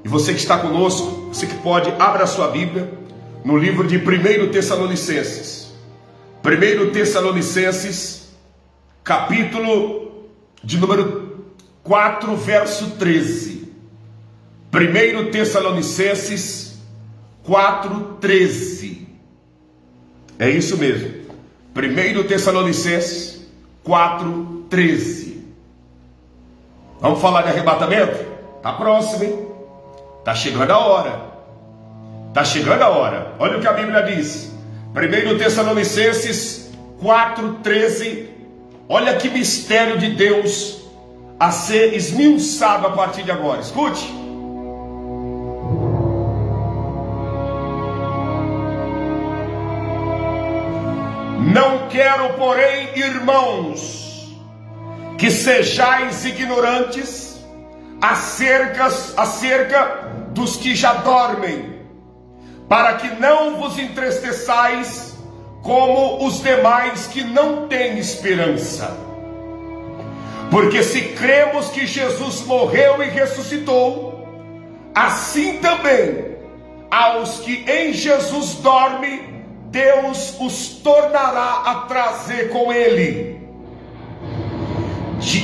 E você que está conosco, você que pode, abra a sua Bíblia no livro de 1 Tessalonicenses. 1 Tessalonicenses, capítulo de número 4, verso 13. 1 Tessalonicenses 4, 13. É isso mesmo. 1 Tessalonicenses 4, 13. Vamos falar de arrebatamento? Está próximo, hein? Está chegando a hora. Está chegando a hora. Olha o que a Bíblia diz. 1 Tessalonicenses 4, 13. Olha que mistério de Deus a ser esmiuçado a partir de agora. Escute. Não quero, porém, irmãos, que sejais ignorantes acerca dos que já dormem, para que não vos entristeçais como os demais que não têm esperança. Porque se cremos que Jesus morreu e ressuscitou, assim também aos que em Jesus dormem, Deus os tornará a trazer com ele.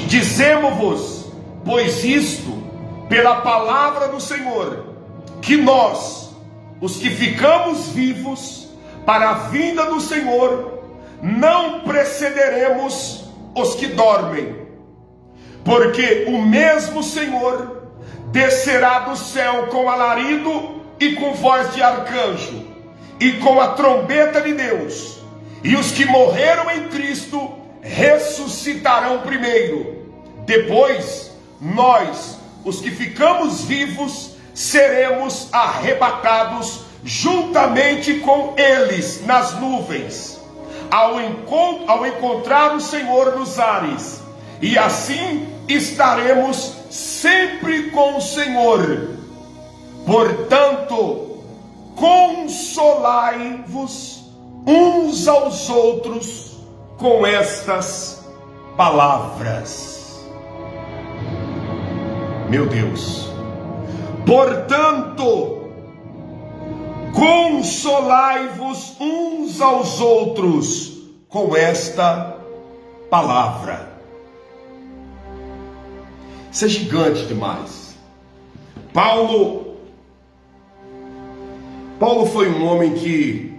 Dizemos-vos, pois isto, pela palavra do Senhor, que nós, os que ficamos vivos para a vinda do Senhor, não precederemos os que dormem. Porque o mesmo Senhor descerá do céu com alarido e com voz de arcanjo, e com a trombeta de Deus, e os que morreram em Cristo ressuscitarão primeiro. Depois, nós, os que ficamos vivos, seremos arrebatados juntamente com eles nas nuvens, ao encontrar o Senhor nos ares, e assim estaremos sempre com o Senhor. Portanto, consolai-vos uns aos outros com estas palavras. Meu Deus. Portanto, consolai-vos uns aos outros com esta palavra. Isso é gigante demais. Paulo foi um homem que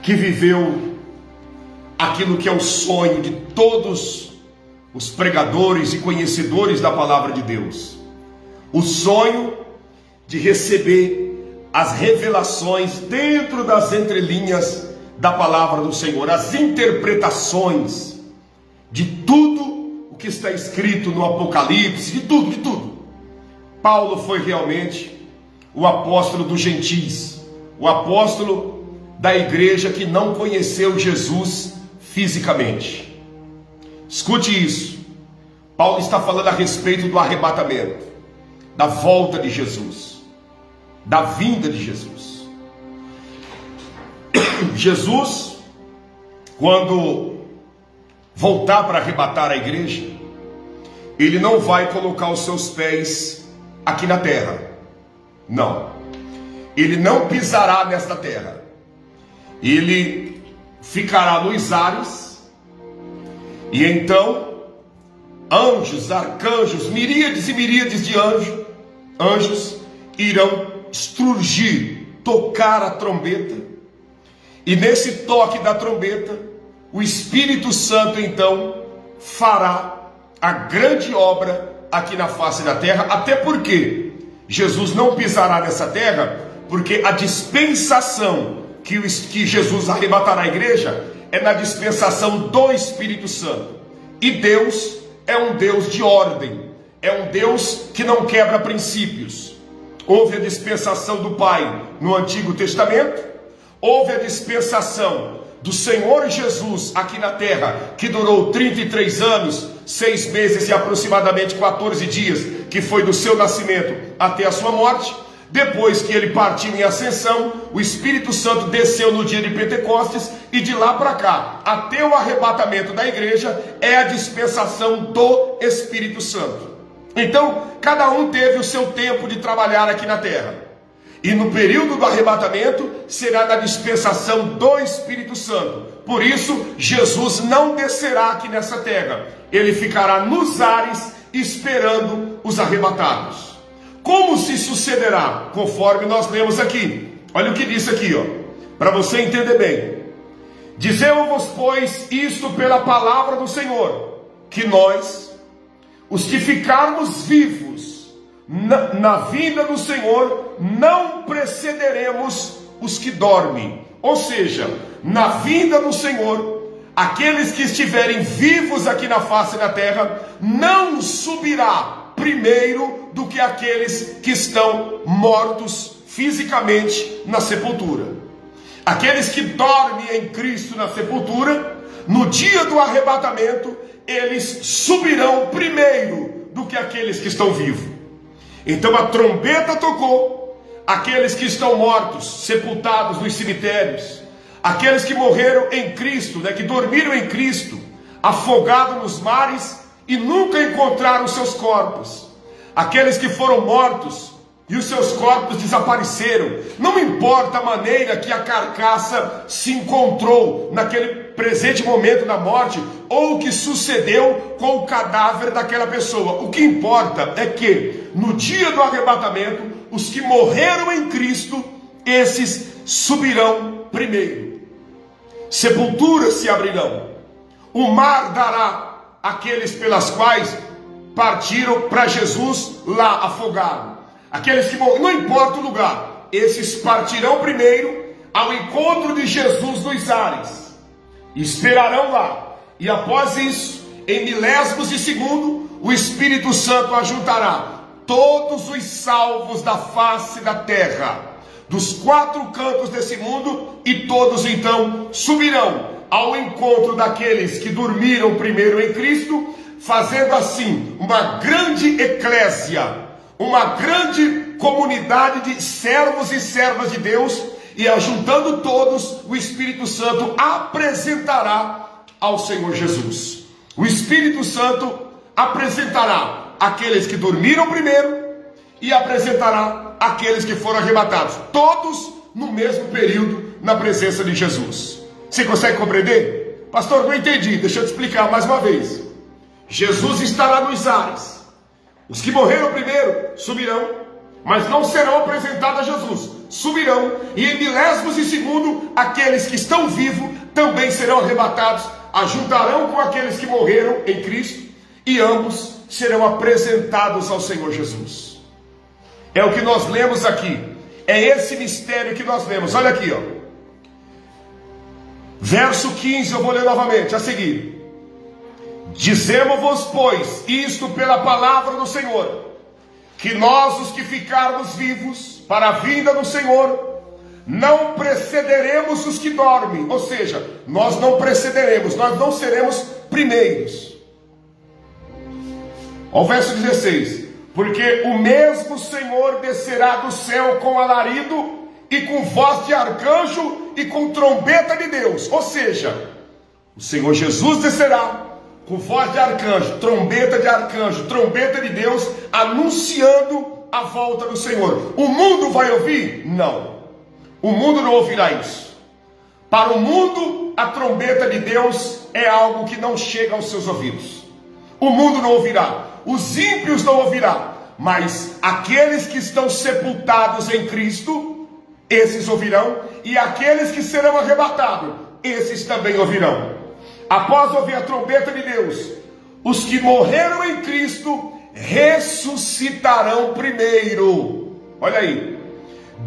viveu aquilo que é o sonho de todos os pregadores e conhecedores da palavra de Deus. O sonho de receber as revelações dentro das entrelinhas da palavra do Senhor, as interpretações de tudo o que está escrito no Apocalipse, de tudo. Paulo foi realmente o apóstolo dos gentios, o apóstolo da igreja que não conheceu Jesus fisicamente. Escute isso. Paulo está falando a respeito do arrebatamento, da volta de Jesus, da vinda de Jesus. Jesus, quando voltar para arrebatar a igreja, ele não vai colocar os seus pés aqui na terra. Não, ele não pisará nesta terra. Ele ficará nos ares, e então anjos, arcanjos, miríades e miríades de anjos irão estrugir, tocar a trombeta, e nesse toque da trombeta, o Espírito Santo então fará a grande obra aqui na face da terra. Até porque Jesus não pisará nessa terra, porque a dispensação que Jesus arrebatará a igreja é na dispensação do Espírito Santo. E Deus é um Deus de ordem, é um Deus que não quebra princípios. Houve a dispensação do Pai no Antigo Testamento, houve a dispensação do Senhor Jesus aqui na terra, que durou 33 anos, 6 meses e aproximadamente 14 dias, que foi do seu nascimento até a sua morte. Depois que ele partiu em ascensão, o Espírito Santo desceu no dia de Pentecostes, e de lá para cá, até o arrebatamento da igreja, é a dispensação do Espírito Santo. Então, cada um teve o seu tempo de trabalhar aqui na terra. E no período do arrebatamento, será na dispensação do Espírito Santo. Por isso, Jesus não descerá aqui nessa terra. Ele ficará nos ares, esperando os arrebatados. Como se sucederá? Conforme nós lemos aqui. Olha o que diz aqui, para você entender bem. Dizemos-vos, pois, isto pela palavra do Senhor, que nós, os que ficarmos vivos na vinda do Senhor, não precederemos os que dormem. Ou seja, na vinda do Senhor, aqueles que estiverem vivos aqui na face da terra, não subirá primeiro do que aqueles que estão mortos fisicamente na sepultura. Aqueles que dormem em Cristo na sepultura, no dia do arrebatamento, eles subirão primeiro do que aqueles que estão vivos. Então a trombeta tocou, aqueles que estão mortos, sepultados nos cemitérios, aqueles que morreram em Cristo, que dormiram em Cristo, afogados nos mares e nunca encontraram seus corpos, aqueles que foram mortos e os seus corpos desapareceram. Não importa a maneira que a carcaça se encontrou naquele presente momento da morte, ou o que sucedeu com o cadáver daquela pessoa. O que importa é que no dia do arrebatamento, os que morreram em Cristo, esses subirão primeiro. Sepulturas se abrirão. O mar dará aqueles pelas quais partiram para Jesus lá afogado. Aqueles que morreram, não importa o lugar, esses partirão primeiro ao encontro de Jesus nos ares, esperarão lá, e após isso, em milésimos de segundo, o Espírito Santo ajuntará todos os salvos da face da terra, dos quatro cantos desse mundo, e todos então subirão ao encontro daqueles que dormiram primeiro em Cristo, fazendo assim uma grande eclésia, uma grande comunidade de servos e servas de Deus, e ajuntando todos, o Espírito Santo apresentará ao Senhor Jesus. O Espírito Santo apresentará aqueles que dormiram primeiro e apresentará aqueles que foram arrebatados, todos no mesmo período na presença de Jesus. Você consegue compreender? Pastor, não entendi, deixa eu te explicar mais uma vez. Jesus estará nos ares. Os que morreram primeiro subirão, mas não serão apresentados a Jesus. Subirão, e em milésimos de segundo, aqueles que estão vivos também serão arrebatados, ajuntarão com aqueles que morreram em Cristo, e ambos serão apresentados ao Senhor Jesus. É o que nós lemos aqui. É esse mistério que nós lemos. Olha aqui, verso 15, eu vou ler novamente, a seguir. Dizemos-vos, pois, isto pela palavra do Senhor, que nós, os que ficarmos vivos para a vinda do Senhor, não precederemos os que dormem. Ou seja, nós não precederemos, nós não seremos primeiros. Ao verso 16: porque o mesmo Senhor descerá do céu com alarido, e com voz de arcanjo, e com trombeta de Deus. Ou seja, o Senhor Jesus descerá com voz de arcanjo, trombeta de Deus, anunciando a volta do Senhor. O mundo vai ouvir? Não. O mundo não ouvirá isso. Para o mundo, a trombeta de Deus é algo que não chega aos seus ouvidos. O mundo não ouvirá. Os ímpios não ouvirão. Mas aqueles que estão sepultados em Cristo, esses ouvirão. E aqueles que serão arrebatados, esses também ouvirão. Após ouvir a trombeta de Deus, os que morreram em Cristo ressuscitarão primeiro. Olha aí.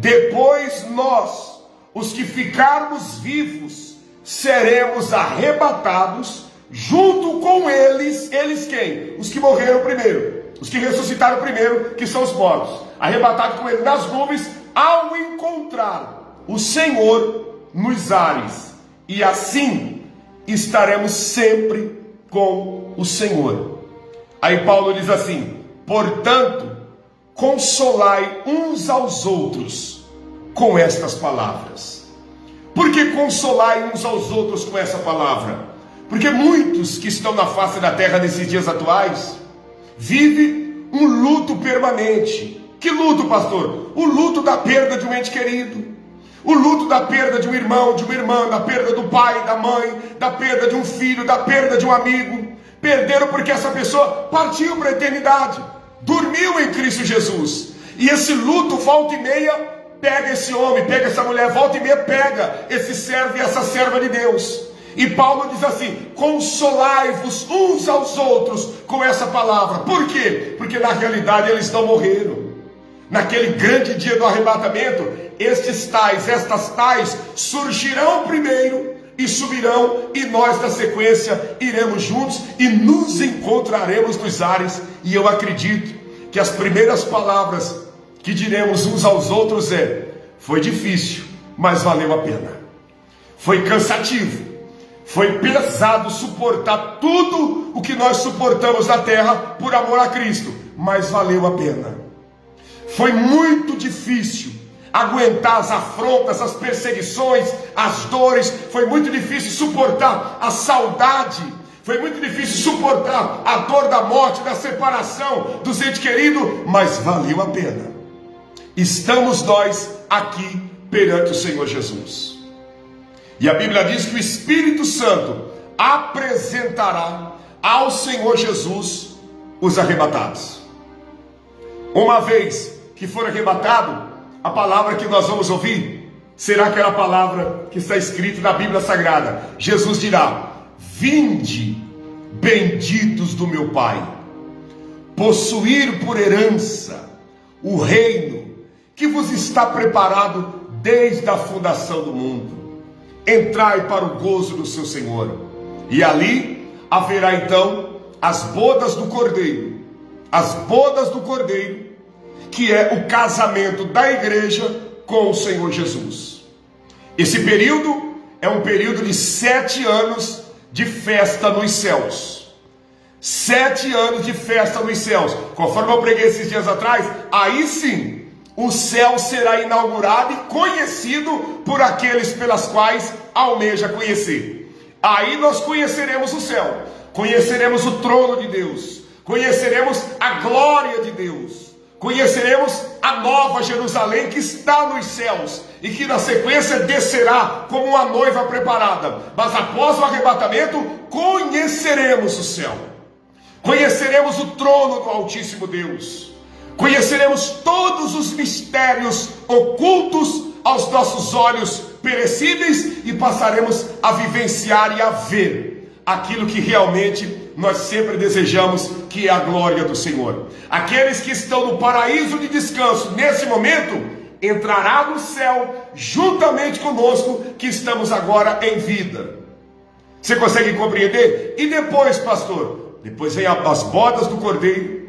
Depois nós, os que ficarmos vivos, seremos arrebatados junto com eles. Eles quem? Os que morreram primeiro. Os que ressuscitaram primeiro, que são os mortos. Arrebatados com ele nas nuvens, ao encontrar o Senhor nos ares. E assim estaremos sempre com o Senhor. Aí Paulo diz assim: portanto, consolai uns aos outros com estas palavras. Por que consolai uns aos outros com essa palavra? Porque muitos que estão na face da terra nesses dias atuais vivem um luto permanente. Que luto, pastor? O luto da perda de um ente querido, o luto da perda de um irmão, de uma irmã, da perda do pai, da mãe, da perda de um filho, da perda de um amigo. Perderam porque essa pessoa partiu para a eternidade, dormiu em Cristo Jesus. E esse luto, volta e meia, pega esse homem, pega essa mulher, volta e meia pega esse servo e essa serva de Deus. E Paulo diz assim: consolai-vos uns aos outros com essa palavra. Por quê? Porque na realidade eles não morreram. Naquele grande dia do arrebatamento, estas tais surgirão primeiro e subirão, e nós na sequência iremos juntos e nos encontraremos nos ares. E eu acredito que as primeiras palavras que diremos uns aos outros foi difícil, mas valeu a pena. Foi cansativo, foi pesado suportar tudo o que nós suportamos na terra por amor a Cristo, mas valeu a pena. Foi muito difícil aguentar as afrontas, as perseguições, as dores. Foi muito difícil suportar a saudade. Foi muito difícil suportar a dor da morte, da separação dos entes queridos, mas valeu a pena. Estamos nós aqui perante o Senhor Jesus. E a Bíblia diz que o Espírito Santo apresentará ao Senhor Jesus os arrebatados. Uma vez que for arrebatado, a palavra que nós vamos ouvir será aquela palavra que está escrita na Bíblia Sagrada. Jesus dirá: vinde, benditos do meu Pai, possuir por herança o reino que vos está preparado desde a fundação do mundo. Entrai para o gozo do seu Senhor. E ali haverá então as bodas do Cordeiro. As bodas do Cordeiro, que é o casamento da igreja com o Senhor Jesus. Esse período é um período de 7 anos de festa nos céus. 7 anos de festa nos céus. Conforme eu preguei esses dias atrás, aí sim o céu será inaugurado e conhecido por aqueles pelas quais almeja conhecer. Aí nós conheceremos o céu, conheceremos o trono de Deus, conheceremos a glória de Deus, conheceremos a nova Jerusalém que está nos céus e que na sequência descerá como uma noiva preparada. Mas após o arrebatamento, conheceremos o céu, conheceremos o trono do Altíssimo Deus, conheceremos todos os mistérios ocultos aos nossos olhos perecíveis e passaremos a vivenciar e a ver aquilo que realmente nós sempre desejamos, que é a glória do Senhor. Aqueles que estão no paraíso de descanso nesse momento, entrará no céu juntamente conosco que estamos agora em vida. Você consegue compreender? E depois, pastor? Depois vem as bodas do Cordeiro.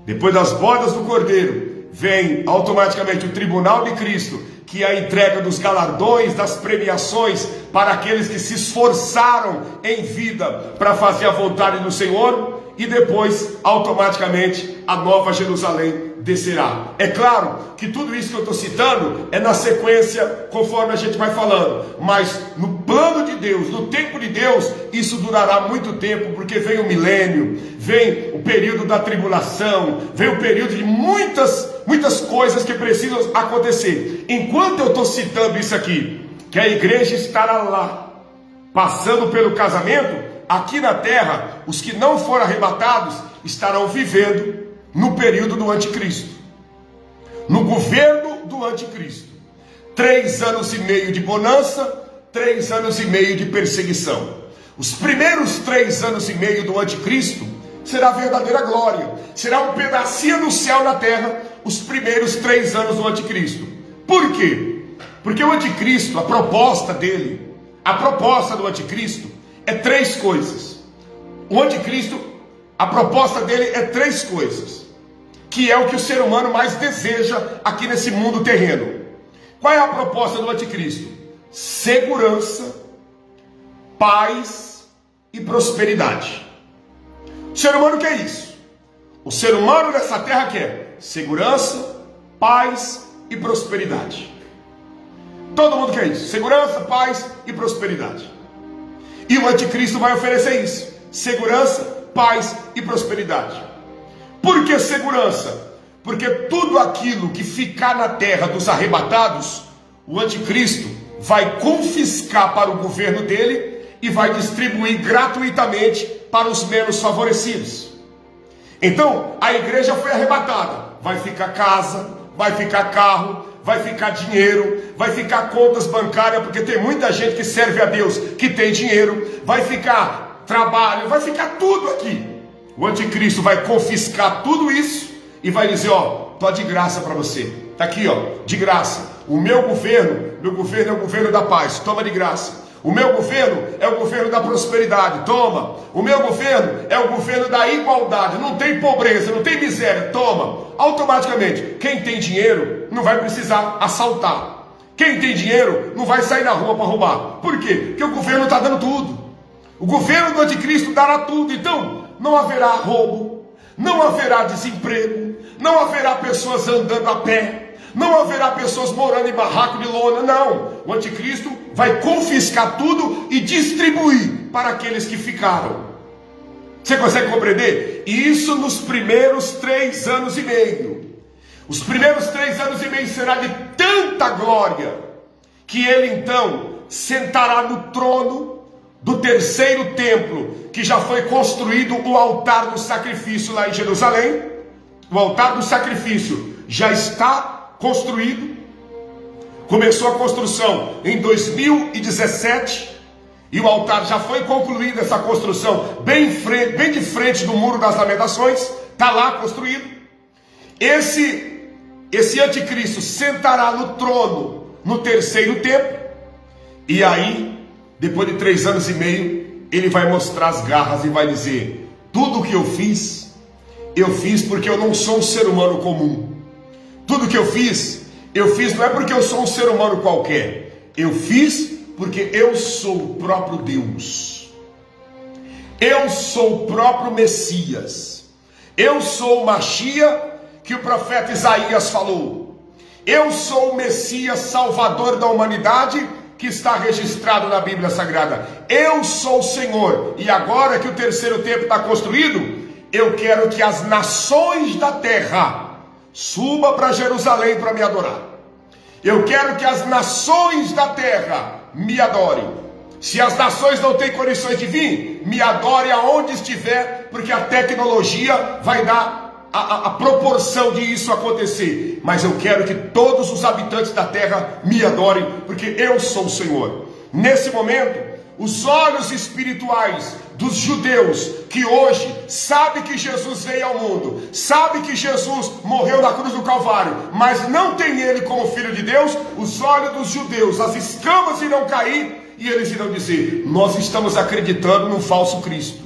Depois das bodas do Cordeiro, vem automaticamente o tribunal de Cristo, que é a entrega dos galardões, das premiações para aqueles que se esforçaram em vida para fazer a vontade do Senhor. E depois, automaticamente, a nova Jerusalém descerá. É claro que tudo isso que eu estou citando é na sequência, conforme a gente vai falando. Mas no plano de Deus, no tempo de Deus, isso durará muito tempo, porque vem o milênio, vem o período da tribulação, vem o período de muitas coisas que precisam acontecer. Enquanto eu estou citando isso aqui, que a igreja estará lá, passando pelo casamento, aqui na terra, os que não foram arrebatados estarão vivendo no período do anticristo, no governo do anticristo. 3 anos e meio de bonança, 3 anos e meio de perseguição. Os primeiros 3 anos e meio do anticristo será a verdadeira glória, será um pedacinho do céu na terra, os primeiros 3 anos do anticristo. Por quê? Porque o anticristo, a proposta do anticristo é 3 coisas. O anticristo, a proposta dele é 3 coisas, que é o que o ser humano mais deseja aqui nesse mundo terreno. Qual é a proposta do anticristo? Segurança, paz e prosperidade. O ser humano quer isso. O ser humano nessa terra quer segurança, paz e prosperidade. Todo mundo quer isso: segurança, paz e prosperidade. E o anticristo vai oferecer isso: segurança, paz e prosperidade. Por que segurança? Porque tudo aquilo que ficar na terra dos arrebatados, o anticristo vai confiscar para o governo dele e vai distribuir gratuitamente para os menos favorecidos. Então, a igreja foi arrebatada. Vai ficar casa, vai ficar carro, vai ficar dinheiro, vai ficar contas bancárias, porque tem muita gente que serve a Deus, que tem dinheiro, vai ficar trabalho, vai ficar tudo aqui. O anticristo vai confiscar tudo isso e vai dizer, ó, tô de graça para você. Tá aqui, ó, de graça. O meu governo é o governo da paz, toma de graça. O meu governo é o governo da prosperidade, toma. O meu governo é o governo da igualdade, não tem pobreza, não tem miséria, toma. Automaticamente, quem tem dinheiro não vai precisar assaltar. Quem tem dinheiro não vai sair na rua para roubar. Por quê? Porque o governo está dando tudo. O governo do anticristo dará tudo. Então, não haverá roubo, não haverá desemprego, não haverá pessoas andando a pé, não haverá pessoas morando em barraco de lona, não. O anticristo vai confiscar tudo e distribuir para aqueles que ficaram. Você consegue compreender? Isso nos primeiros 3 anos e meio. Os primeiros 3 anos e meio será de tanta glória, que ele então sentará no trono do terceiro templo, que já foi construído o altar do sacrifício lá em Jerusalém. O altar do sacrifício já está construído, começou a construção em 2017 e o altar já foi concluído, essa construção bem de frente do Muro das Lamentações, está lá construído. Esse anticristo sentará no trono no terceiro templo, e aí, depois de 3 anos e meio, ele vai mostrar as garras e vai dizer, tudo o que eu fiz porque eu não sou um ser humano comum. Tudo que eu fiz não é porque eu sou um ser humano qualquer. Eu fiz porque eu sou o próprio Deus. Eu sou o próprio Messias. Eu sou o Machia que o profeta Isaías falou. Eu sou o Messias salvador da humanidade que está registrado na Bíblia Sagrada. Eu sou o Senhor. E agora que o terceiro templo está construído, eu quero que as nações da terra suba para Jerusalém para me adorar. Eu quero que as nações da terra me adorem. Se as nações não têm condições de vir, me adore aonde estiver, porque a tecnologia vai dar a proporção de isso acontecer. Mas eu quero que todos os habitantes da terra me adorem, porque eu sou o Senhor. Nesse momento, os olhos espirituais dos judeus que hoje sabem que Jesus veio ao mundo, sabem que Jesus morreu na cruz do Calvário, mas não tem ele como filho de Deus, os olhos dos judeus, as escamas irão cair e eles irão dizer, nós estamos acreditando num falso Cristo,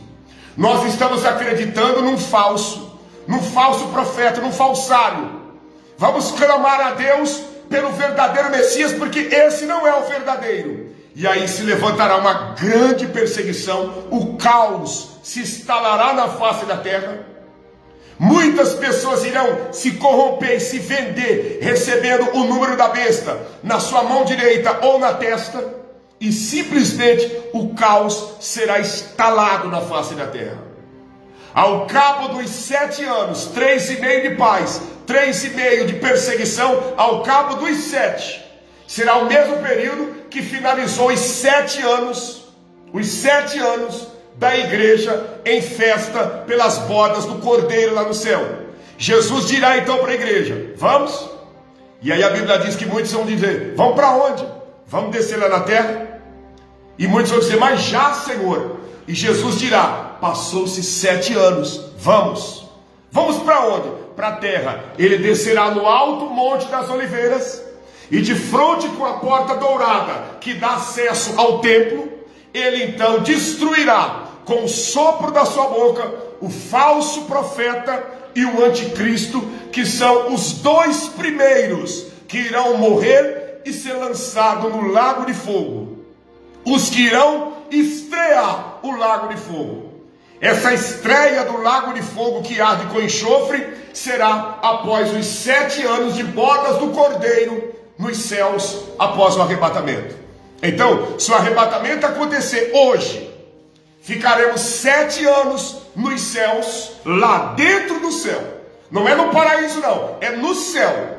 nós estamos acreditando num falso profeta, num falsário. Vamos clamar a Deus pelo verdadeiro Messias, porque esse não é o verdadeiro. E aí se levantará uma grande perseguição, o caos se instalará na face da terra, muitas pessoas irão se corromper e se vender, recebendo o número da besta na sua mão direita ou na testa, e simplesmente o caos será instalado na face da terra. Ao cabo dos 7 anos, 3,5 de paz, 3,5 de perseguição, ao cabo dos 7, será o mesmo período que finalizou os 7 anos da igreja em festa pelas bodas do Cordeiro lá no céu. Jesus dirá então para a igreja, vamos? E aí a Bíblia diz que muitos vão dizer, vamos para onde? Vamos descer lá na terra? E muitos vão dizer, mas já, Senhor. E Jesus dirá, passou-se 7 anos, vamos para onde? Para a terra. Ele descerá no alto monte das oliveiras, e de frente com a porta dourada que dá acesso ao templo, ele então destruirá com o sopro da sua boca o falso profeta e o anticristo, que são os 2 primeiros que irão morrer e ser lançados no lago de fogo. Os que irão estrear o lago de fogo. Essa estreia do lago de fogo que arde com enxofre será após os 7 anos de bodas do Cordeiro nos céus após o arrebatamento. Então, se o arrebatamento acontecer hoje, ficaremos 7 anos nos céus, lá dentro do céu. Não é no paraíso não, é no céu.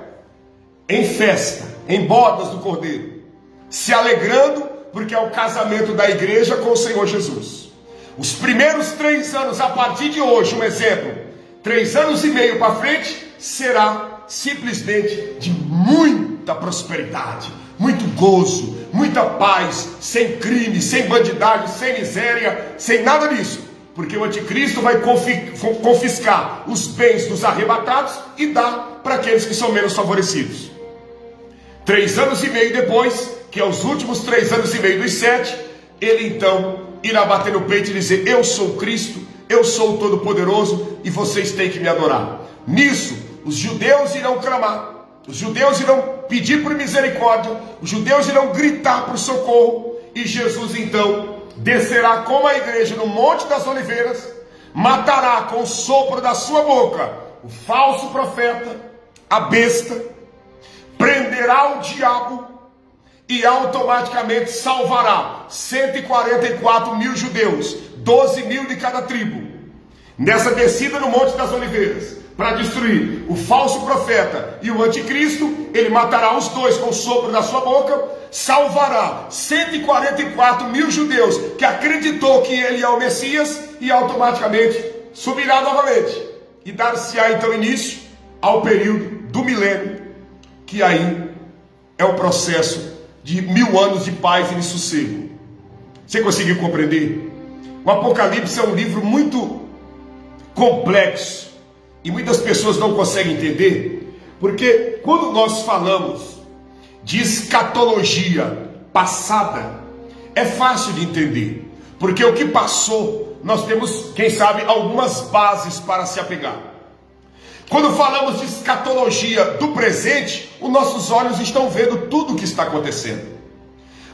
Em festa, em bodas do Cordeiro. Se alegrando, porque é o casamento da igreja com o Senhor Jesus. Os primeiros 3 anos, a partir de hoje, um exemplo, 3 anos e meio para frente, será simplesmente de muita prosperidade, muito gozo, muita paz, sem crime, sem bandidagem, sem miséria, sem nada disso. Porque o anticristo vai confiscar os bens dos arrebatados e dar para aqueles que são menos favorecidos. 3 anos e meio depois, que é os últimos 3 anos e meio dos 7, ele então irá bater no peito e dizer: eu sou Cristo, eu sou o Todo-Poderoso e vocês têm que me adorar. Nisso, os judeus irão clamar, os judeus irão pedir por misericórdia, os judeus irão gritar por socorro, e Jesus então descerá como a igreja no Monte das Oliveiras, matará com o sopro da sua boca o falso profeta, a besta, prenderá o diabo e automaticamente salvará 144 mil judeus, 12 mil de cada tribo, nessa descida no Monte das Oliveiras, para destruir o falso profeta e o anticristo. Ele matará os dois com o sopro da sua boca, salvará 144 mil judeus que acreditou que ele é o Messias, e automaticamente subirá novamente, e dar-se-á então início ao período do milênio, que aí é o processo de 1000 anos de paz e de sossego. Você conseguiu compreender? O Apocalipse é um livro muito complexo e muitas pessoas não conseguem entender, porque quando nós falamos de escatologia passada, é fácil de entender, porque o que passou, nós temos, quem sabe, algumas bases para se apegar. Quando falamos de escatologia do presente, os nossos olhos estão vendo tudo o que está acontecendo.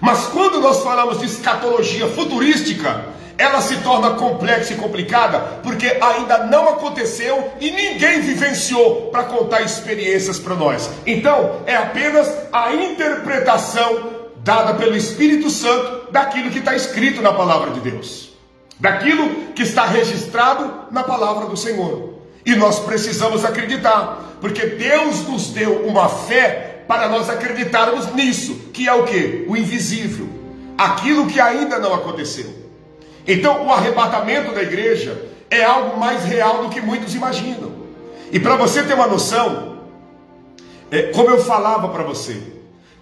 Mas quando nós falamos de escatologia futurística, ela se torna complexa e complicada, porque ainda não aconteceu e ninguém vivenciou para contar experiências para nós. Então, é apenas a interpretação dada pelo Espírito Santo daquilo que está escrito na palavra de Deus, daquilo que está registrado na palavra do Senhor. E nós precisamos acreditar, porque Deus nos deu uma fé para nós acreditarmos nisso, que é o quê? O invisível, aquilo que ainda não aconteceu. Então o arrebatamento da igreja é algo mais real do que muitos imaginam. E para você ter uma noção, como eu falava para você,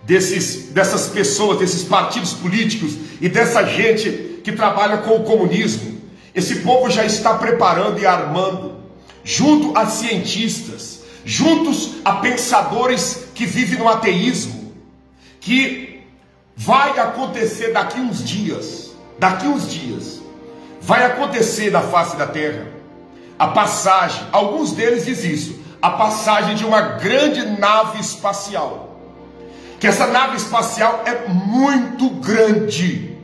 dessas pessoas, desses partidos políticos e dessa gente que trabalha com o comunismo, esse povo já está preparando e armando, junto a cientistas, juntos a pensadores que vivem no ateísmo, que vai acontecer daqui uns dias, vai acontecer na face da terra a passagem, alguns deles dizem isso, a passagem de uma grande nave espacial, que essa nave espacial é muito grande,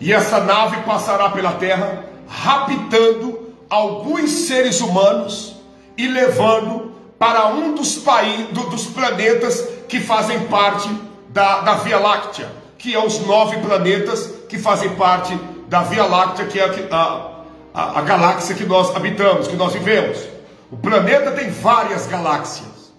e essa nave passará pela terra, raptando alguns seres humanos e levando para um dos planetas que fazem parte da Via Láctea, que é os 9 planetas que fazem parte da Via Láctea, que é a galáxia que nós habitamos, que nós vivemos. O planeta tem várias galáxias,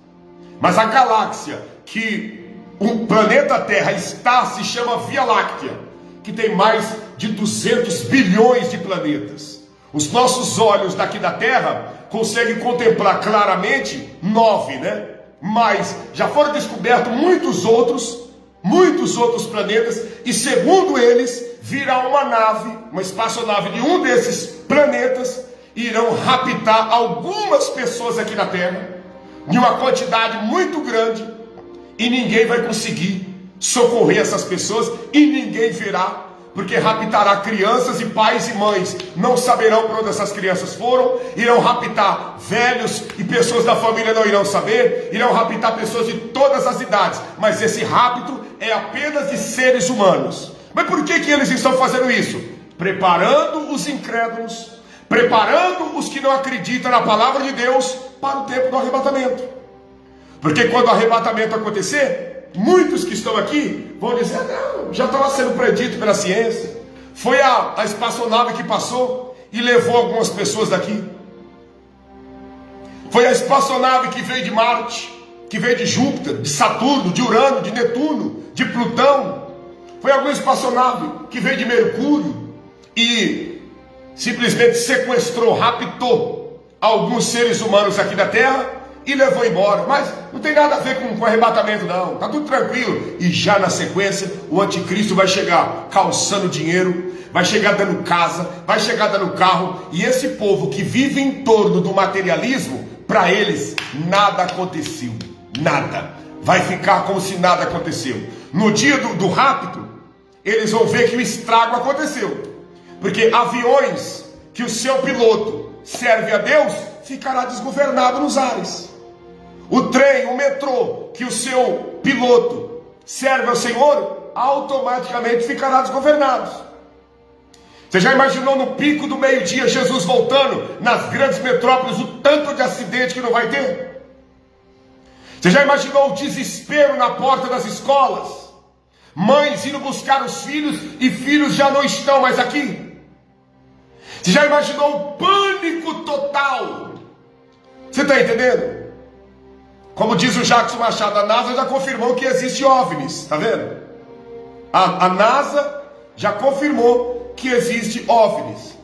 mas a galáxia que o planeta Terra está se chama Via Láctea, que tem mais de 200 bilhões de planetas. Os nossos olhos daqui da Terra conseguem contemplar claramente 9, né? Mas já foram descobertos muitos outros planetas, e segundo eles, virá uma nave, uma espaçonave de um desses planetas, e irão raptar algumas pessoas aqui na Terra, de uma quantidade muito grande, e ninguém vai conseguir socorrer essas pessoas, e ninguém verá, porque raptará crianças, e pais e mães não saberão para onde essas crianças foram, irão raptar velhos, e pessoas da família não irão saber, irão raptar pessoas de todas as idades, mas esse rapto é apenas de seres humanos. Mas por que eles estão fazendo isso? Preparando os incrédulos, preparando os que não acreditam na palavra de Deus para o tempo do arrebatamento. Porque quando o arrebatamento acontecer, muitos que estão aqui vão dizer: não, já estava sendo predito pela ciência, foi a espaçonave que passou, e levou algumas pessoas daqui. Foi a espaçonave que veio de Marte, que veio de Júpiter, de Saturno, de Urano, de Netuno, de Plutão. Foi alguma espaçonave que veio de Mercúrio e simplesmente sequestrou, raptou alguns seres humanos aqui da Terra e levou embora. Mas não tem nada a ver com arrebatamento, não. Está tudo tranquilo. E já na sequência, o anticristo vai chegar calçando dinheiro, vai chegar dando casa, vai chegar dando carro. E esse povo que vive em torno do materialismo, para eles nada aconteceu. Nada. Vai ficar como se nada aconteceu. No dia do rapto, eles vão ver que o estrago aconteceu. Porque aviões que o seu piloto serve a Deus, ficará desgovernado nos ares. O trem, o metrô, que o seu piloto serve ao Senhor, automaticamente ficará desgovernado. Você já imaginou no pico do meio-dia, Jesus voltando nas grandes metrópoles, o tanto de acidente que não vai ter? Você já imaginou o desespero na porta das escolas? Mães indo buscar os filhos e filhos já não estão mais aqui? Você já imaginou o pânico total? Você está entendendo? Como diz o Jackson Machado, a NASA já confirmou que existe OVNIs, está vendo? A NASA já confirmou que existe OVNIs.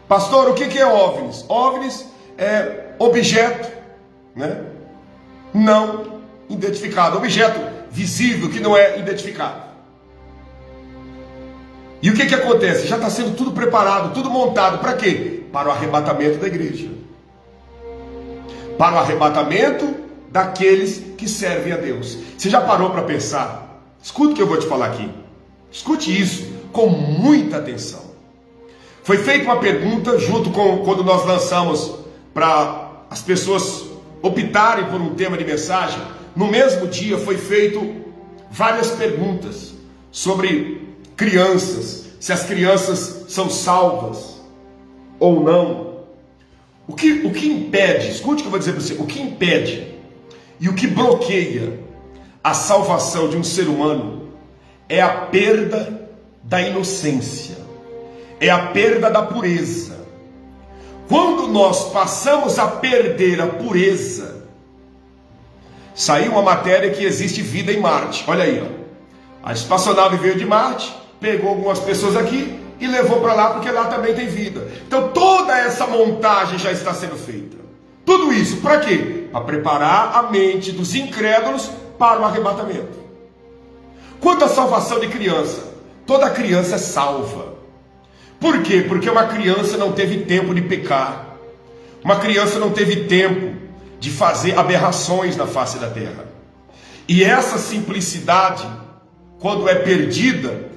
Pastor, o que é OVNIs? OVNIs é objeto, né, não identificado, objeto visível que não é identificado. E o que acontece? Já está sendo tudo preparado, tudo montado, para quê? Para o arrebatamento da igreja. Para o arrebatamento daqueles que servem a Deus. Você já parou para pensar? Escuta o que eu vou te falar aqui. Escute isso com muita atenção. Foi feita uma pergunta junto com quando nós lançamos para as pessoas optarem por um tema de mensagem. No mesmo dia foi feito várias perguntas sobre crianças, se as crianças são salvas ou não. O que impede, escute o que eu vou dizer para você, o que impede e o que bloqueia a salvação de um ser humano é a perda da inocência, é a perda da pureza. Quando nós passamos a perder a pureza, saiu uma matéria que existe vida em Marte. Olha aí, ó. A espaçonave veio de Marte, pegou algumas pessoas aqui e levou para lá, porque lá também tem vida. Então toda essa montagem já está sendo feita. Tudo isso para quê? Para preparar a mente dos incrédulos para o arrebatamento. Quanto à salvação de criança, toda criança é salva. Por quê? Porque uma criança não teve tempo de pecar. Uma criança não teve tempo de fazer aberrações na face da terra. E essa simplicidade, quando é perdida,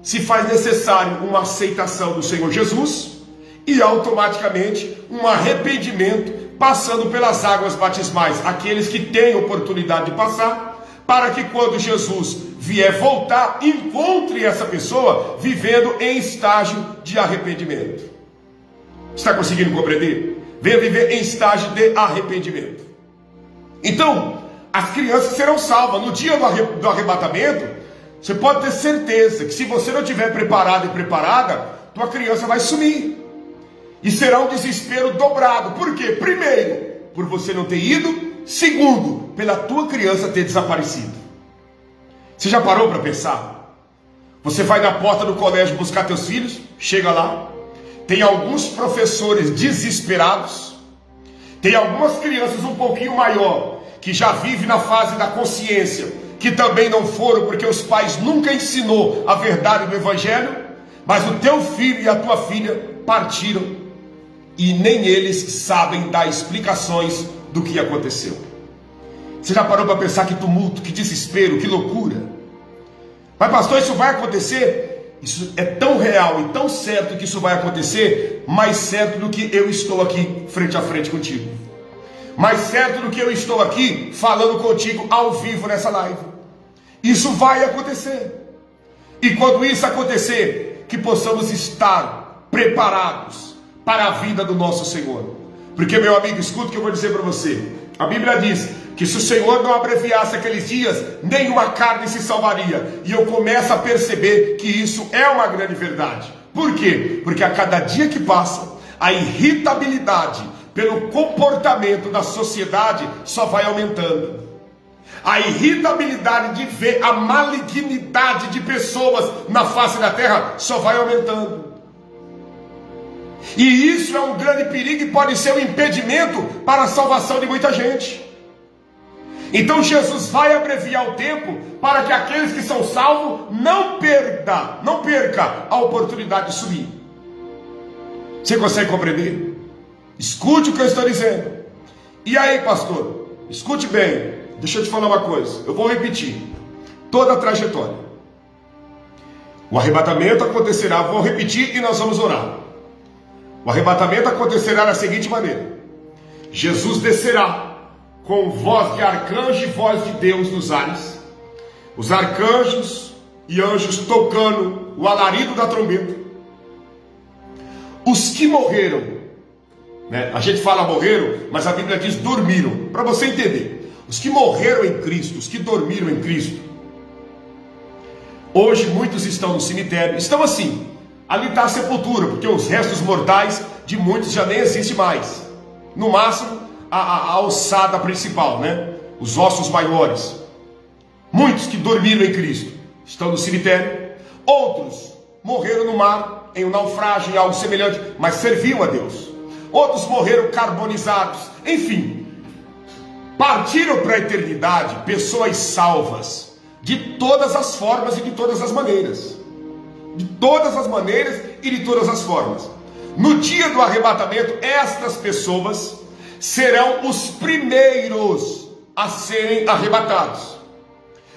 se faz necessário uma aceitação do Senhor Jesus e automaticamente um arrependimento, passando pelas águas batismais, aqueles que têm oportunidade de passar, para que quando Jesus vier voltar, encontre essa pessoa vivendo em estágio de arrependimento. Está conseguindo compreender? Venha viver em estágio de arrependimento. Então, as crianças serão salvas. No dia do arrebatamento, você pode ter certeza que se você não estiver preparado e preparada, tua criança vai sumir. E será um desespero dobrado. Por quê? Primeiro, por você não ter ido. Segundo, pela tua criança ter desaparecido. Você já parou para pensar? Você vai na porta do colégio buscar teus filhos, chega lá, tem alguns professores desesperados, tem algumas crianças um pouquinho maior, que já vivem na fase da consciência, que também não foram porque os pais nunca ensinou a verdade do evangelho, mas o teu filho e a tua filha partiram e nem eles sabem dar explicações do que aconteceu. Você já parou para pensar que tumulto, que desespero, que loucura? Mas pastor, isso vai acontecer? Isso é tão real e tão certo que isso vai acontecer, mais certo do que eu estou aqui frente a frente contigo. Mais certo do que eu estou aqui falando contigo ao vivo nessa live. Isso vai acontecer. E quando isso acontecer, que possamos estar preparados para a vida do nosso Senhor. Porque, meu amigo, escuta o que eu vou dizer para você. A Bíblia diz que se o Senhor não abreviasse aqueles dias, nenhuma carne se salvaria. E eu começo a perceber que isso é uma grande verdade. Por quê? Porque a cada dia que passa, a irritabilidade pelo comportamento da sociedade só vai aumentando. A irritabilidade de ver a malignidade de pessoas na face da terra só vai aumentando. E isso é um grande perigo e pode ser um impedimento para a salvação de muita gente. Então Jesus vai abreviar o tempo para que aqueles que são salvos não perca a oportunidade de subir. Você consegue compreender? Escute o que eu estou dizendo. E aí, pastor? Escute bem. Deixa eu te falar uma coisa. Eu vou repetir toda a trajetória. O arrebatamento acontecerá. Vou repetir e nós vamos orar. O arrebatamento acontecerá da seguinte maneira: Jesus descerá com voz de arcanjo e voz de Deus nos ares, os arcanjos e anjos tocando o alarido da trombeta. Os que morreram, né? A gente fala morreram, mas a Bíblia diz dormiram, para você entender. Os que morreram em Cristo, os que dormiram em Cristo. Hoje muitos estão no cemitério, estão assim, ali está a sepultura, porque os restos mortais de muitos já nem existem mais. No máximo a ossada principal, né? Os ossos maiores. Muitos que dormiram em Cristo estão no cemitério. Outros morreram no mar, em um naufrágio, em algo semelhante, mas serviam a Deus. Outros morreram carbonizados. Enfim, partiram para a eternidade pessoas salvas de todas as formas e de todas as maneiras. De todas as maneiras e de todas as formas. No dia do arrebatamento, estas pessoas serão os primeiros a serem arrebatados.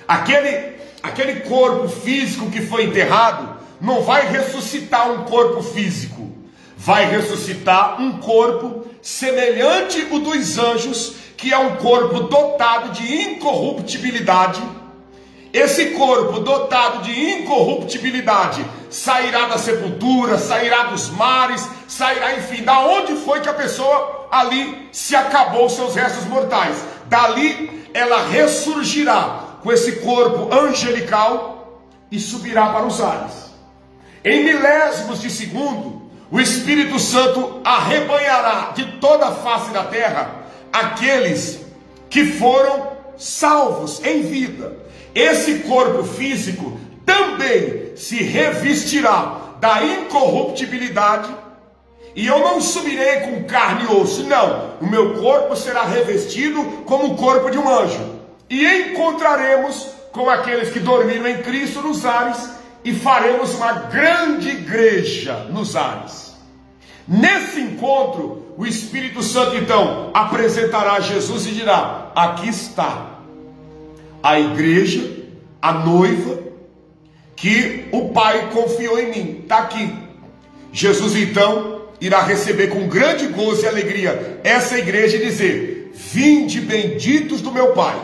Aquele corpo físico que foi enterrado não vai ressuscitar um corpo físico, vai ressuscitar um corpo semelhante ao dos anjos, que é um corpo dotado de incorruptibilidade. Esse corpo dotado de incorruptibilidade sairá da sepultura, sairá dos mares, sairá, enfim, da onde foi que a pessoa ali se acabou seus restos mortais. Dali ela ressurgirá com esse corpo angelical e subirá para os ares. Em milésimos de segundo, o Espírito Santo arrebanhará de toda a face da terra aqueles que foram salvos em vida. Esse corpo físico também se revestirá da incorruptibilidade, e eu não subirei com carne e osso, não. O meu corpo será revestido como o corpo de um anjo, e encontraremos com aqueles que dormiram em Cristo nos ares, e faremos uma grande igreja nos ares. Nesse encontro, o Espírito Santo então apresentará Jesus e dirá: aqui está a igreja, a noiva, que o Pai confiou em mim, está aqui. Jesus então irá receber com grande gozo e alegria essa igreja e dizer: vinde benditos do meu Pai,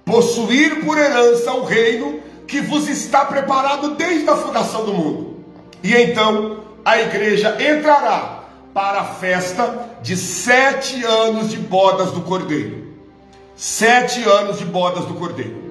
possuir por herança o reino que vos está preparado desde a fundação do mundo. E então a igreja entrará para a festa de 7 anos de bodas do Cordeiro. 7 anos de bodas do Cordeiro.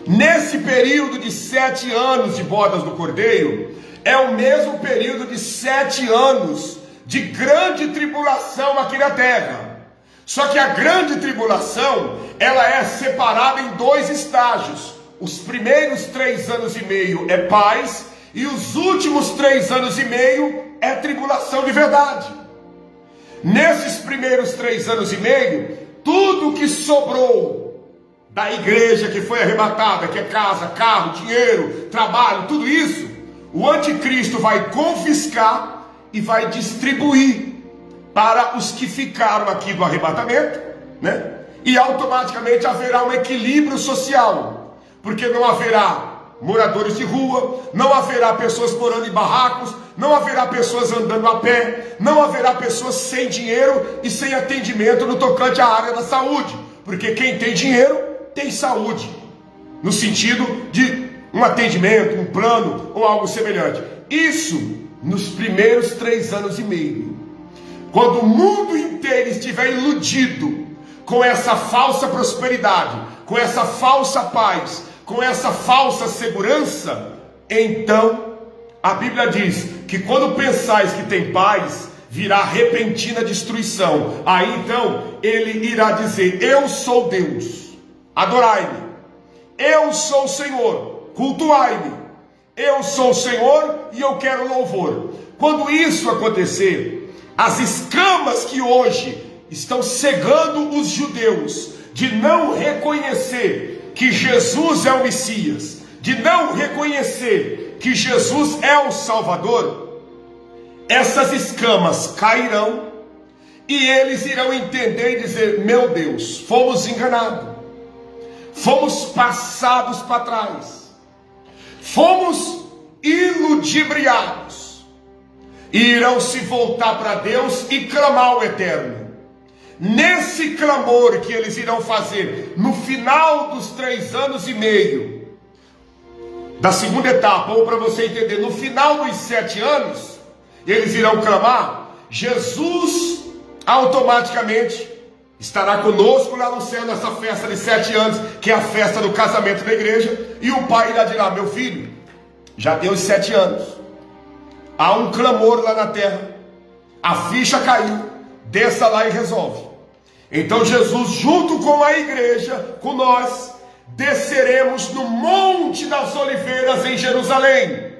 Nesse período de 7 anos de bodas do Cordeiro, é o mesmo período de 7 anos de grande tribulação aqui na terra. Só que a grande tribulação, ela é separada em 2 estágios. Os primeiros 3 anos e meio é paz, e os últimos 3 anos e meio é tribulação de verdade. Nesses primeiros 3 anos e meio, tudo que sobrou da igreja que foi arrebatada, que é casa, carro, dinheiro, trabalho, tudo isso, o anticristo vai confiscar e vai distribuir para os que ficaram aqui do arrebatamento, né? E automaticamente haverá um equilíbrio social, porque não haverá moradores de rua, não haverá pessoas morando em barracos, não haverá pessoas andando a pé, não haverá pessoas sem dinheiro e sem atendimento no tocante à área da saúde, porque quem tem dinheiro tem saúde, no sentido de um atendimento, um plano ou algo semelhante. Isso nos primeiros 3 anos e meio. Quando o mundo inteiro estiver iludido com essa falsa prosperidade, com essa falsa paz, com essa falsa segurança, então a Bíblia diz: que quando pensais que tem paz, virá repentina destruição. Aí então ele irá dizer: eu sou Deus, adorai-me. Eu sou o Senhor, cultuai-me. Eu sou o Senhor e eu quero louvor. Quando isso acontecer, as escamas que hoje estão cegando os judeus de não reconhecer que Jesus é o Messias, de não reconhecer que Jesus é o Salvador, essas escamas cairão e eles irão entender e dizer: meu Deus, fomos enganados, fomos passados para trás, fomos iludibriados, e irão se voltar para Deus e clamar ao Eterno. Nesse clamor que eles irão fazer no final dos 3 anos e meio da segunda etapa, ou para você entender, no final dos 7 anos, eles irão clamar, Jesus automaticamente estará conosco lá no céu nessa festa de 7 anos, que é a festa do casamento da igreja, e o pai irá dizer: meu filho, já deu os 7 anos, há um clamor lá na terra, a ficha caiu, desça lá e resolve. Então Jesus, junto com a igreja, com nós, desceremos no Monte das Oliveiras em Jerusalém.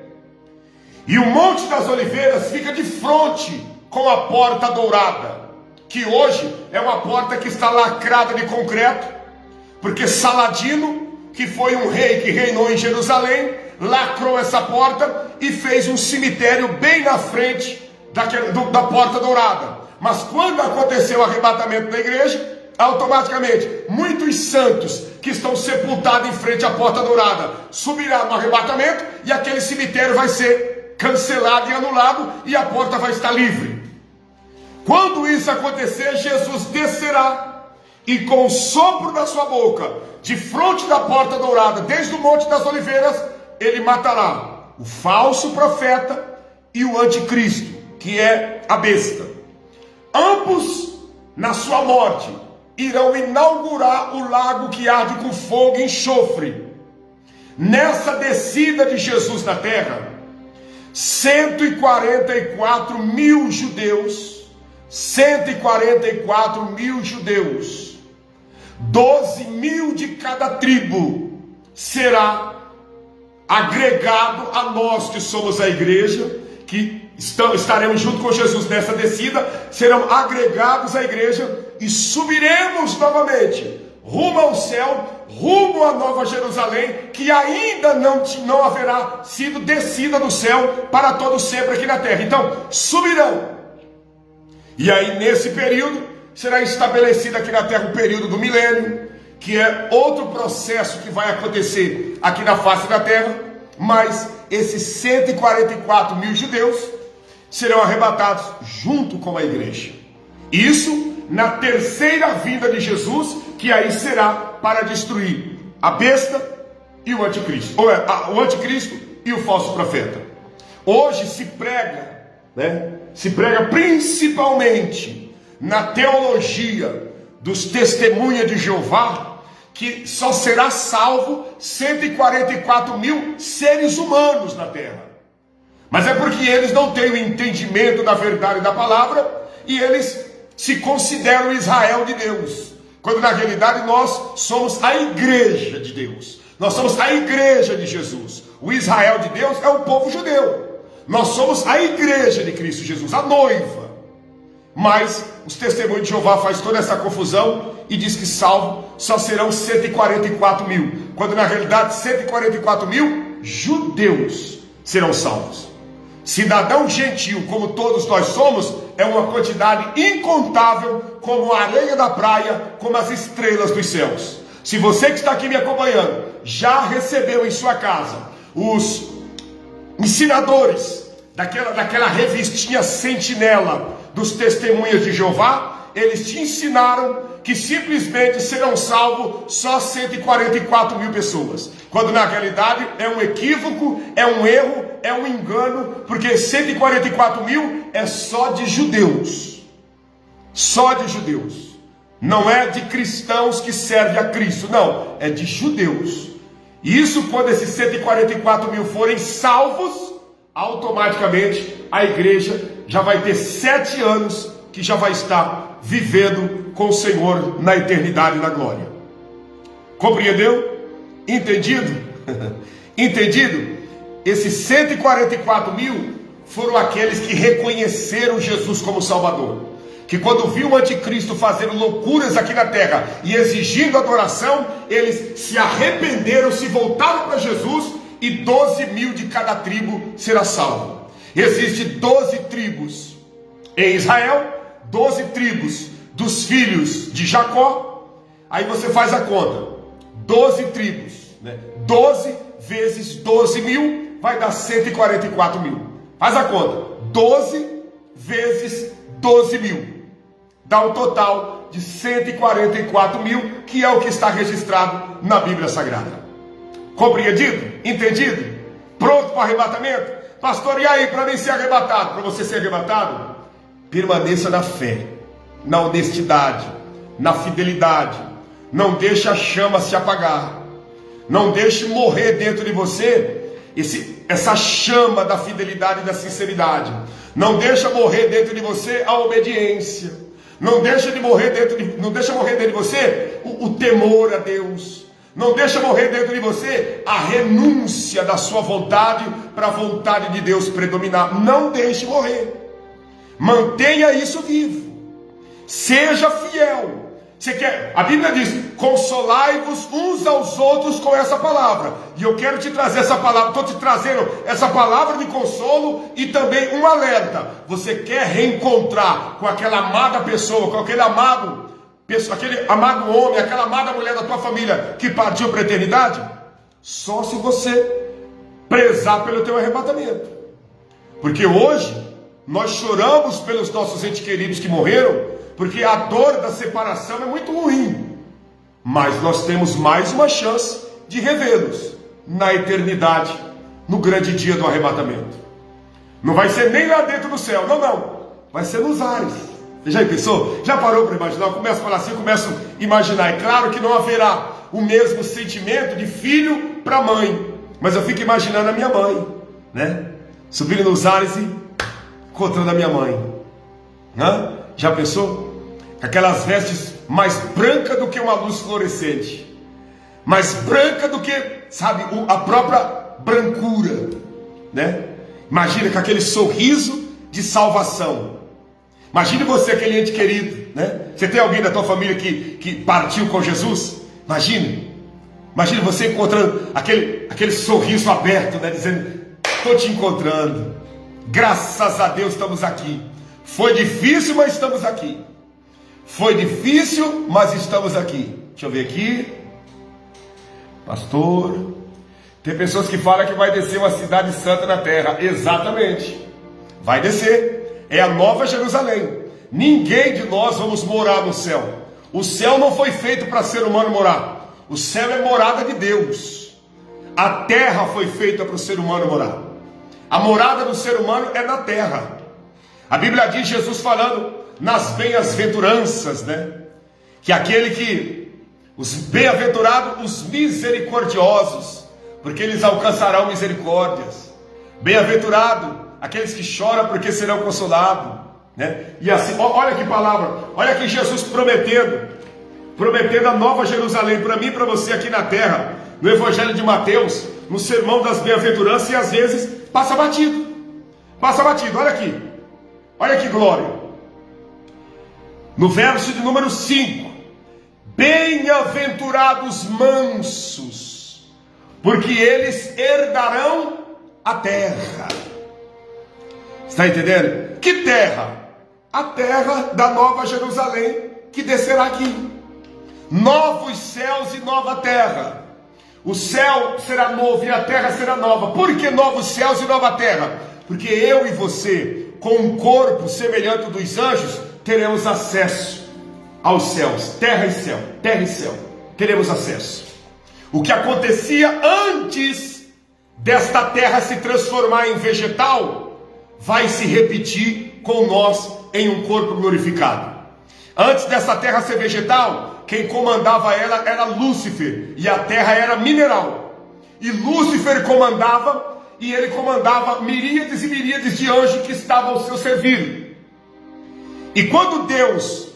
E o Monte das Oliveiras fica de frente com a Porta Dourada, que hoje é uma porta que está lacrada de concreto, porque Saladino, que foi um rei que reinou em Jerusalém, lacrou essa porta e fez um cemitério bem na frente da Porta Dourada. Mas quando aconteceu o arrebatamento da igreja, automaticamente muitos santos que estão sepultados em frente à Porta Dourada subirão no arrebatamento, e aquele cemitério vai ser cancelado e anulado, e a porta vai estar livre. Quando isso acontecer, Jesus descerá, e com o sopro da sua boca, de frente da Porta Dourada, desde o Monte das Oliveiras, ele matará o falso profeta e o anticristo, que é a besta. Ambos, na sua morte, irão inaugurar o lago que arde com fogo e enxofre. Nessa descida de Jesus na terra, 144 mil judeus, 12 mil de cada tribo, será agregado a nós que somos a igreja, que estaremos junto com Jesus nessa descida, serão agregados à igreja e subiremos novamente rumo ao céu, rumo à Nova Jerusalém, que ainda não haverá sido descida do céu para todo sempre aqui na terra. Então subirão, e aí nesse período será estabelecido aqui na terra o período do milênio, que é outro processo que vai acontecer aqui na face da terra. Mas esses 144 mil judeus serão arrebatados junto com a igreja. Isso na terceira vinda de Jesus, que aí será para destruir a besta e o anticristo, o anticristo e o falso profeta. Hoje se prega, se prega principalmente na teologia dos testemunhas de Jeová, que só será salvo 144 mil seres humanos na terra. Mas é porque eles não têm o entendimento da verdade da palavra, e eles se consideram Israel de Deus, quando na realidade nós somos a igreja de Deus, nós somos a igreja de Jesus. O Israel de Deus é o povo judeu, nós somos a igreja de Cristo Jesus, a noiva. Mas os testemunhos de Jeová faz toda essa confusão e diz que salvo só serão 144 mil, quando na realidade 144 mil judeus serão salvos. Cidadão gentil, como todos nós somos, é uma quantidade incontável, como a areia da praia, como as estrelas dos céus. Se você que está aqui me acompanhando já recebeu em sua casa os ensinadores daquela revistinha sentinela dos testemunhas de Jeová, eles te ensinaram que simplesmente serão salvos só 144 mil pessoas, quando na realidade é um equívoco, é um erro, é um engano, porque 144 mil é só de judeus, não é de cristãos que servem a Cristo, não, é de judeus. E isso, quando esses 144 mil forem salvos, automaticamente a igreja já vai ter 7 anos que já vai estar vivendo com o Senhor na eternidade e na glória. Compreendeu? Entendido? Entendido? Esses 144 mil foram aqueles que reconheceram Jesus como Salvador, que quando viu o anticristo fazendo loucuras aqui na terra e exigindo adoração, eles se arrependeram, se voltaram para Jesus, e 12 mil de cada tribo será salvo. Existem 12 tribos em Israel, 12 tribos dos filhos de Jacó. Aí você faz a conta, 12 tribos, né? 12 vezes 12 mil vai dar 144 mil. Faz a conta, 12 vezes 12 mil dá um total de 144 mil, que é o que está registrado na Bíblia Sagrada. Compreendido? Entendido? Pronto para o arrebatamento? Pastor, e aí, para mim ser arrebatado? Para você ser arrebatado, permaneça na fé, na honestidade, na fidelidade. Não deixe a chama se apagar. Não deixe morrer dentro de você essa chama da fidelidade e da sinceridade. Não deixa morrer dentro de você a obediência. Não deixa morrer dentro de você o temor a Deus. Não deixa morrer dentro de você a renúncia da sua vontade para a vontade de Deus predominar. Não deixe morrer. Mantenha isso vivo. Seja fiel. Você quer? A Bíblia diz: consolai-vos uns aos outros com essa palavra. E eu quero te trazer essa palavra. Estou te trazendo essa palavra de consolo e também um alerta. Você quer reencontrar com aquela amada pessoa, com aquele amado homem, aquela amada mulher da tua família que partiu para a eternidade? Só se você prezar pelo teu arrebatamento. Porque hoje nós choramos pelos nossos entes queridos que morreram, porque a dor da separação é muito ruim. Mas nós temos mais uma chance de revê-los na eternidade, no grande dia do arrebatamento. Não vai ser nem lá dentro do céu, não. Vai ser nos ares. Você já pensou? Já parou para imaginar? Eu começo a falar assim, eu começo a imaginar. É claro que não haverá o mesmo sentimento de filho para mãe, mas eu fico imaginando a minha mãe, né? Subindo nos ares e encontrando a minha mãe. Já pensou? Aquelas vestes mais brancas do que uma luz fluorescente, mais branca do que, sabe, a própria brancura, né? Imagina com aquele sorriso de salvação. Imagine você, aquele ente querido, né? Você tem alguém da tua família que partiu com Jesus? Imagine você encontrando aquele sorriso aberto, né? Dizendo: estou te encontrando, graças a Deus estamos aqui. Foi difícil, mas estamos aqui. Foi difícil, mas estamos aqui. Deixa eu ver aqui. Pastor, tem pessoas que falam que vai descer uma cidade santa na terra. Exatamente. Vai descer. É a Nova Jerusalém. Ninguém de nós vamos morar no céu. O céu não foi feito para ser humano morar. O céu é morada de Deus. A terra foi feita para o ser humano morar. A morada do ser humano é na terra. A Bíblia diz, Jesus falando nas bem-aventuranças, né? Que os bem-aventurados, os misericordiosos, porque eles alcançarão misericórdias. Bem-aventurado aqueles que choram, porque serão consolados, né? E assim, olha que palavra, olha que Jesus prometendo a Nova Jerusalém para mim e para você aqui na terra, no Evangelho de Mateus, no Sermão das Bem-aventuranças, e às vezes passa batido, olha que glória. No verso de número 5: bem-aventurados mansos, porque eles herdarão a terra. Está entendendo? Que terra? A terra da Nova Jerusalém, que descerá aqui. Novos céus e nova terra. O céu será novo e a terra será nova. Por que novos céus e nova terra? Porque eu e você, com um corpo semelhante ao dos anjos, teremos acesso aos céus. Terra e céu. Teremos acesso. O que acontecia antes desta terra se transformar em vegetal, vai se repetir com nós em um corpo glorificado. Antes dessa terra ser vegetal, quem comandava ela era Lúcifer, e a terra era mineral. E Lúcifer comandava, e ele comandava miríades e miríades de anjos que estavam ao seu serviço. E quando Deus,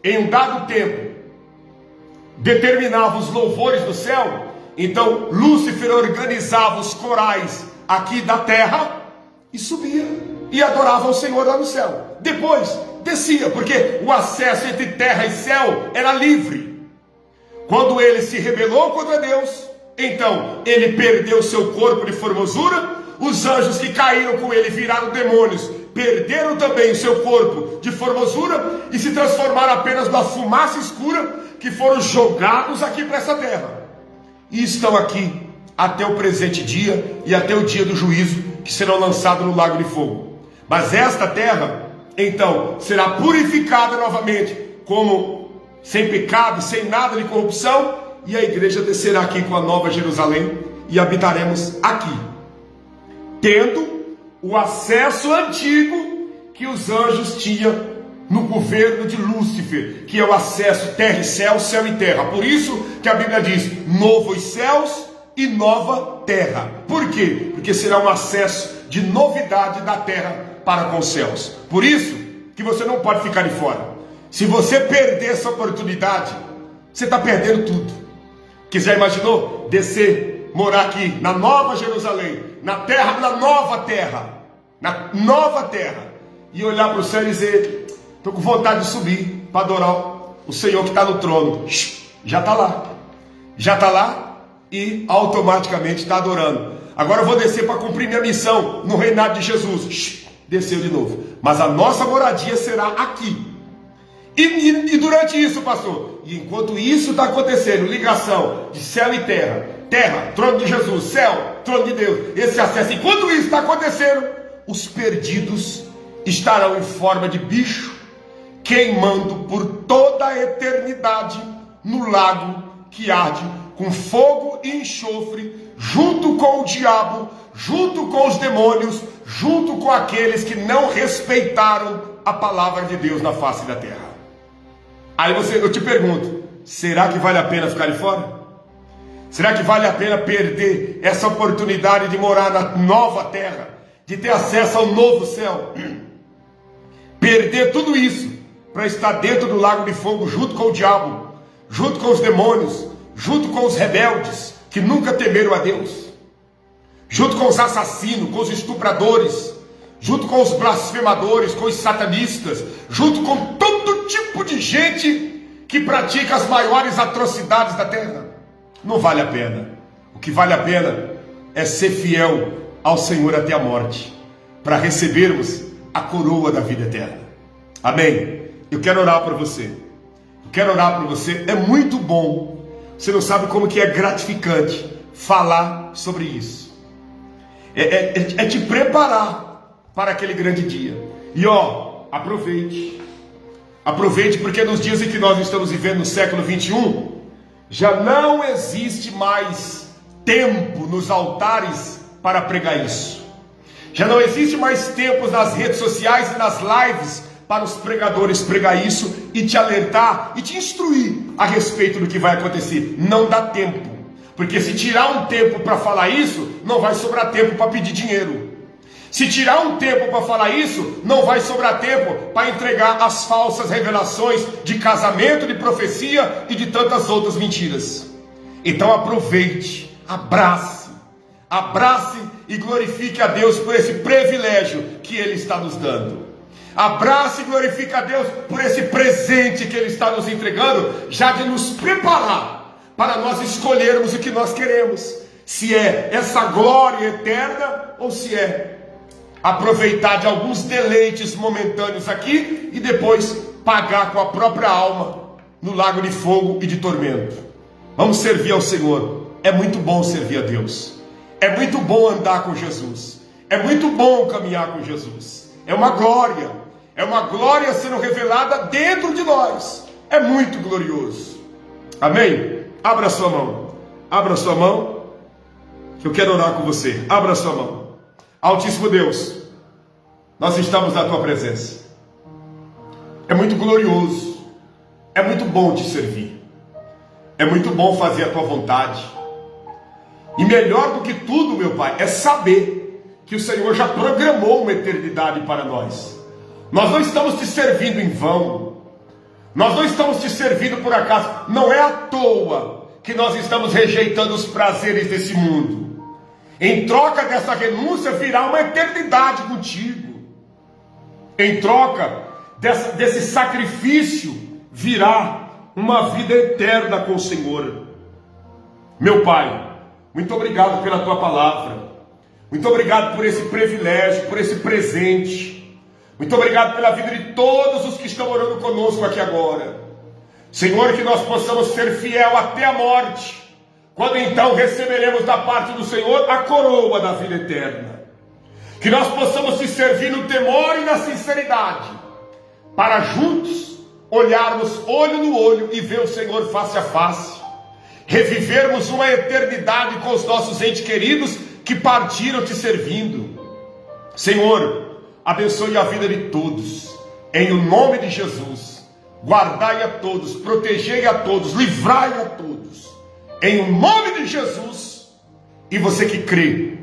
em um dado tempo, determinava os louvores do céu, então Lúcifer organizava os corais aqui da terra e subia e adorava ao Senhor lá no céu. Depois descia, porque o acesso entre terra e céu era livre. Quando ele se rebelou contra Deus, então ele perdeu seu corpo de formosura. Os anjos que caíram com ele viraram demônios, perderam também o seu corpo de formosura e se transformaram apenas numa fumaça escura, que foram jogados aqui para essa terra e estão aqui até o presente dia e até o dia do juízo, que serão lançados no lago de fogo. Mas esta terra então será purificada novamente, como sem pecado, sem nada de corrupção, e a igreja descerá aqui com a nova Jerusalém e habitaremos aqui, tendo o acesso antigo que os anjos tinham no governo de Lúcifer, que é o acesso terra e céu, céu e terra. Por isso que a Bíblia diz: novos céus e nova terra. Por quê? Porque será um acesso de novidade da terra para com os céus. Por isso que você não pode ficar de fora. Se você perder essa oportunidade, você está perdendo tudo. Que já imaginou descer, morar aqui na nova Jerusalém, na terra, na nova terra, e olhar para o céu e dizer: estou com vontade de subir para adorar o Senhor que está no trono. Já está lá e automaticamente está adorando. Agora eu vou descer para cumprir minha missão no reinado de Jesus. Desceu de novo. Mas a nossa moradia será aqui. E durante isso, pastor, e enquanto isso está acontecendo, ligação de céu e terra, terra, trono de Jesus, céu, trono de Deus, esse acesso, enquanto isso está acontecendo, os perdidos estarão em forma de bicho, queimando por toda a eternidade no lago que arde com fogo e enxofre, junto com o diabo, junto com os demônios, junto com aqueles que não respeitaram a palavra de Deus na face da terra. Aí eu te pergunto: será que vale a pena ficar de fora? Será que vale a pena perder essa oportunidade de morar na nova terra, de ter acesso ao novo céu? Perder tudo isso para estar dentro do lago de fogo, junto com o diabo, junto com os demônios, junto com os rebeldes que nunca temeram a Deus, junto com os assassinos, com os estupradores, junto com os blasfemadores, com os satanistas, junto com todo tipo de gente que pratica as maiores atrocidades da terra. Não vale a pena. O que vale a pena é ser fiel ao Senhor até a morte, para recebermos a coroa da vida eterna. Amém? Eu quero orar por você. É muito bom. Você não sabe como que é gratificante falar sobre isso. É te preparar para aquele grande dia. E aproveite. Aproveite, porque nos dias em que nós estamos vivendo no século 21, já não existe mais tempo nos altares para pregar isso. Já não existe mais tempo nas redes sociais e nas lives para os pregadores pregar isso e te alertar e te instruir a respeito do que vai acontecer. Não dá tempo, porque se tirar um tempo para falar isso, não vai sobrar tempo para pedir dinheiro. Se tirar um tempo para falar isso, não vai sobrar tempo para entregar as falsas revelações de casamento, de profecia e de tantas outras mentiras. Então aproveite, abrace e glorifique a Deus por esse privilégio que Ele está nos dando. Abrace e glorifique a Deus por esse presente que Ele está nos entregando, já de nos preparar para nós escolhermos o que nós queremos. Se é essa glória eterna ou se é aproveitar de alguns deleites momentâneos aqui e depois pagar com a própria alma no lago de fogo e de tormento. Vamos servir ao Senhor. É muito bom servir a Deus. É muito bom andar com Jesus. É muito bom caminhar com Jesus. É uma glória sendo revelada dentro de nós. É muito glorioso. Amém? Abra a sua mão, que eu quero orar com você. Abra a sua mão. Altíssimo Deus, nós estamos na Tua presença. É muito glorioso, é muito bom te servir, é muito bom fazer a Tua vontade. E melhor do que tudo, meu Pai, é saber que o Senhor já programou uma eternidade para nós. Nós não estamos te servindo em vão. Nós não estamos te servindo por acaso. Não é à toa que nós estamos rejeitando os prazeres desse mundo. Em troca dessa renúncia virá uma eternidade contigo. Em troca desse sacrifício virá uma vida eterna com o Senhor. Meu Pai, muito obrigado pela tua palavra. Muito obrigado por esse privilégio, por esse presente. Muito obrigado pela vida de todos os que estão orando conosco aqui agora. Senhor, que nós possamos ser fiel até a morte, quando então receberemos da parte do Senhor a coroa da vida eterna. Que nós possamos te servir no temor e na sinceridade, para juntos olharmos olho no olho e ver o Senhor face a face, revivermos uma eternidade com os nossos entes queridos que partiram te servindo. Senhor, abençoe a vida de todos, em o nome de Jesus. Guardai a todos, protegei a todos, livrai a todos, em o nome de Jesus. E você que crê,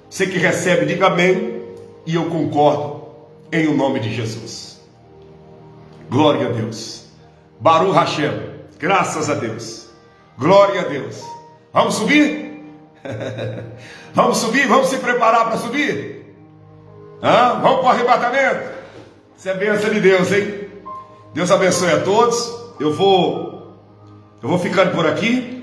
você que recebe, diga amém, e eu concordo, em o nome de Jesus. Glória a Deus. Baruch Hashem, graças a Deus, glória a Deus. Vamos subir? Vamos subir, vamos se preparar para subir? Vamos para o arrebatamento? Isso é bênção de Deus, hein? Deus abençoe a todos. Eu vou ficando por aqui.